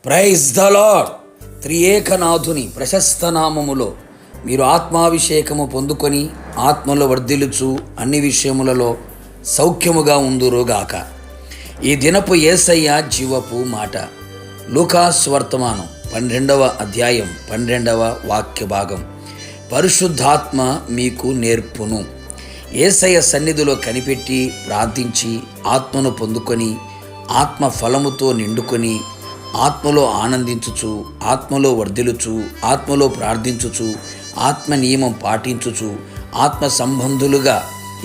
Praise the lord. త్రియేకనాథుని ప్రశస్త నామములో మీరు ఆత్మాభిషేకము పొందుకొని ఆత్మలో వర్ధిల్లుచు అన్ని విషయములలో సౌఖ్యముగా ఉందురుగాక. ఈ దినపు యేసయ్య జీవపు మాట. లూకాసు వర్తమానం 12వ అధ్యాయం 12వ వాక్య భాగం. పరిశుద్ధాత్మ మీకు నేర్పును. యేసయ్య సన్నిధిలో కనిపెట్టి ప్రార్థించి ఆత్మను పొందుకొని ఆత్మ ఫలముతో నిండుకొని ఆత్మలో ఆనందించుచు ఆత్మలో వర్ధిల్లుచు ఆత్మలో ప్రార్థించుచు ఆత్మ నియమం పాటించుచు ఆత్మ సంబంధులుగా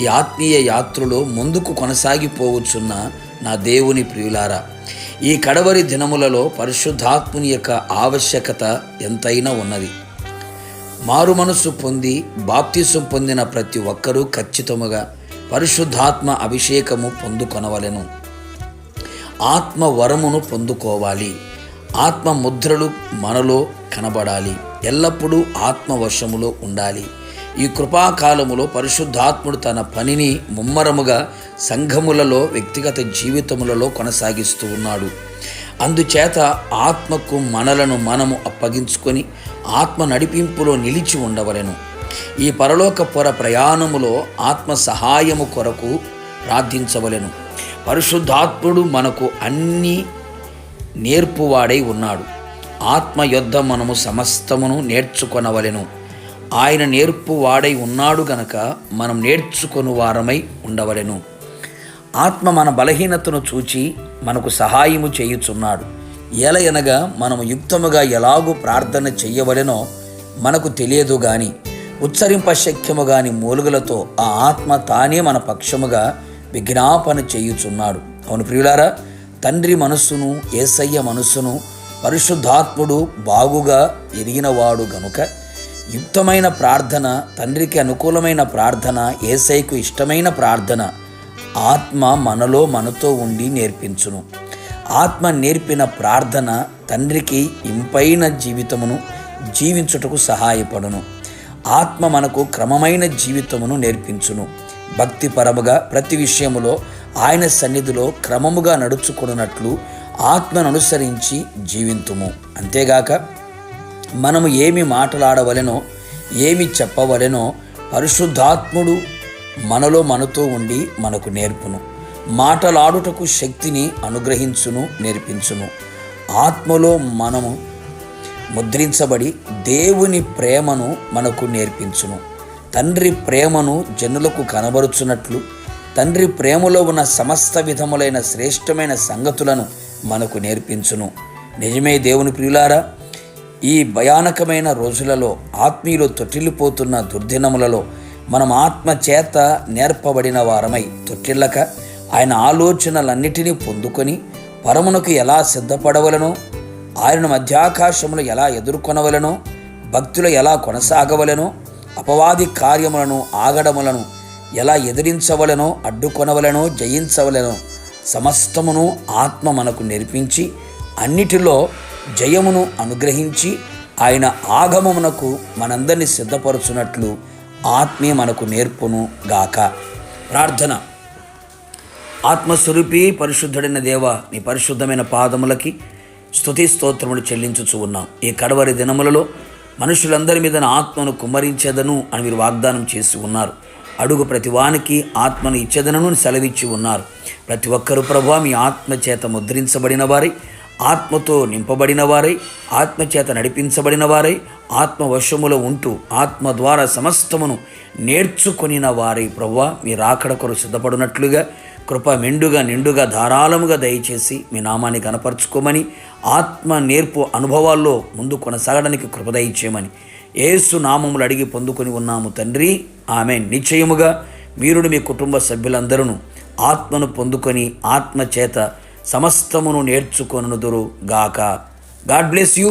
ఈ ఆత్మీయ యాత్రలో ముందుకు కొనసాగిపోవచ్చున్న నా దేవుని ప్రియులారా, ఈ కడవరి దినములలో పరిశుద్ధాత్ముని యొక్క ఆవశ్యకత ఎంతైనా ఉన్నది. మారు మనసు పొంది బాప్తిసం పొందిన ప్రతి ఒక్కరూ ఖచ్చితముగా పరిశుద్ధాత్మ అభిషేకము పొందుకొనవలెను. ఆత్మ వరమును పొందుకోవాలి. ఆత్మ ముద్రలు మనలో కనబడాలి. ఎల్లప్పుడూ ఆత్మ వశములో ఉండాలి. ఈ కృపాకాలములో పరిశుద్ధాత్ముడు తన పనిని ముమ్మరముగా సంఘములలో వ్యక్తిగత జీవితములలో కొనసాగిస్తూ ఉన్నాడు. అందుచేత ఆత్మకు మనలను మనము అప్పగించుకొని ఆత్మ నడిపింపులో నిలిచి ఉండవలెను. ఈ పరలోక పొర ప్రయాణములో ఆత్మ సహాయము కొరకు ప్రార్థించవలెను. పరిశుద్ధాత్ముడు మనకు అన్నీ నేర్పువాడై ఉన్నాడు. ఆత్మ యొద్ద మనము సమస్తమును నేర్చుకొనవలెను. ఆయన నేర్పువాడై ఉన్నాడు గనక మనం నేర్చుకొని వారమై ఉండవలెను. ఆత్మ మన బలహీనతను చూచి మనకు సహాయము చేయుచున్నాడు. ఎలయనగా మనము యుక్తముగా ఎలాగూ ప్రార్థన చెయ్యవలెనో మనకు తెలియదు గాని ఉచ్చరింపశక్యము గాని మూలుగులతో ఆ ఆత్మ తానే మన పక్షముగా విజ్ఞాపన చేయుచున్నాడు. అవును ప్రియులారా, తండ్రి మనస్సును యేసయ్య మనస్సును పరిశుద్ధాత్ముడు బాగుగా ఎరిగినవాడు గనుక యుక్తమైన ప్రార్థన, తండ్రికి అనుకూలమైన ప్రార్థన, యేసయ్యకు ఇష్టమైన ప్రార్థన ఆత్మ మనలో మనతో ఉండి నేర్పించును. ఆత్మ నేర్పిన ప్రార్థన తండ్రికి ఇంపైన జీవితమును జీవించుటకు సహాయపడును. ఆత్మ మనకు క్రమమైన జీవితమును నేర్పించును. భక్తిపరముగా ప్రతి విషయములో ఆయన సన్నిధిలో క్రమముగా నడుచుకున్నట్లు ఆత్మను అనుసరించి జీవింతుము. అంతేగాక మనము ఏమి మాట్లాడవలెనో ఏమి చెప్పవలెనో పరిశుద్ధాత్ముడు మనలో మనతో ఉండి మనకు నేర్పును. మాటలాడుటకు శక్తిని అనుగ్రహించును, నేర్పించును. ఆత్మలో మనము ముద్రించబడి దేవుని ప్రేమను మనకు నేర్పించును. తండ్రి ప్రేమను జనులకు కనబరుచున్నట్లు తండ్రి ప్రేమలో ఉన్న సమస్త విధములైన శ్రేష్టమైన సంగతులను మనకు నేర్పించును. నిజమే దేవుని ప్రియులారా, ఈ భయానకమైన రోజులలో ఆత్మీయులు తొట్టిల్లిపోతున్న దుర్దినములలో మనం ఆత్మ చేత నేర్పబడిన వారమై తొట్టిల్లక ఆయన ఆలోచనలన్నిటినీ పొందుకొని పరమునకు ఎలా సిద్ధపడవలనో, ఆయన మధ్యాకాశములు ఎలా ఎదుర్కొనవలనో, భక్తులు ఎలా కొనసాగవలనో, అపవాది కార్యములను ఆగడములను ఎలా ఎదిరించవలనో, అడ్డుకొనవలనో, జయించవలనో సమస్తమును ఆత్మ మనకు నేర్పించి అన్నిటిలో జయమును అనుగ్రహించి ఆయన ఆగమమునకు మనందరినీ సిద్ధపరచునట్లు ఆత్మే మనకు నేర్పును గాక. ప్రార్థన. ఆత్మస్వరూపి పరిశుద్ధుడైన దేవ, నీ పరిశుద్ధమైన పాదములకి స్తుతి స్తోత్రములు చెల్లించుచు ఉన్నాం. ఈ కడవరి దినములలో మనుషులందరి మీద ఆత్మను కుమ్మరించేదను అని మీరు వాగ్దానం చేసి ఉన్నారు. అడుగు ప్రతి వానికి ఆత్మను ఇచ్చేదనను సెలవిచ్చి ఉన్నారు. ప్రతి ఒక్కరు ప్రభువా మీ ఆత్మ చేత ముద్రించబడిన వారై, ఆత్మతో నింపబడిన వారై, ఆత్మచేత నడిపించబడిన వారై, ఆత్మ వశములో ఉంటూ ఆత్మ ద్వారా సమస్తమును నేర్చుకొనిన వారై ప్రభువా మీ రాకడ కొరకు సిద్ధపడినట్లుగా కృప మెండుగా నిండుగా ధారాళముగా దయచేసి మీ నామాన్ని కనపరుచుకోమని, ఆత్మ నేర్పు అనుభవాల్లో ముందు కొనసాగడానికి కృప దయచేయమని యేసు నామములు అడిగి పొందుకొని ఉన్నాము తండ్రి, ఆమేన్. నిశ్చయముగా మీరును మీ కుటుంబ సభ్యులందరూ ఆత్మను పొందుకొని ఆత్మ చేత సమస్తమును నేర్చుకొనుదురు గాక. God bless you.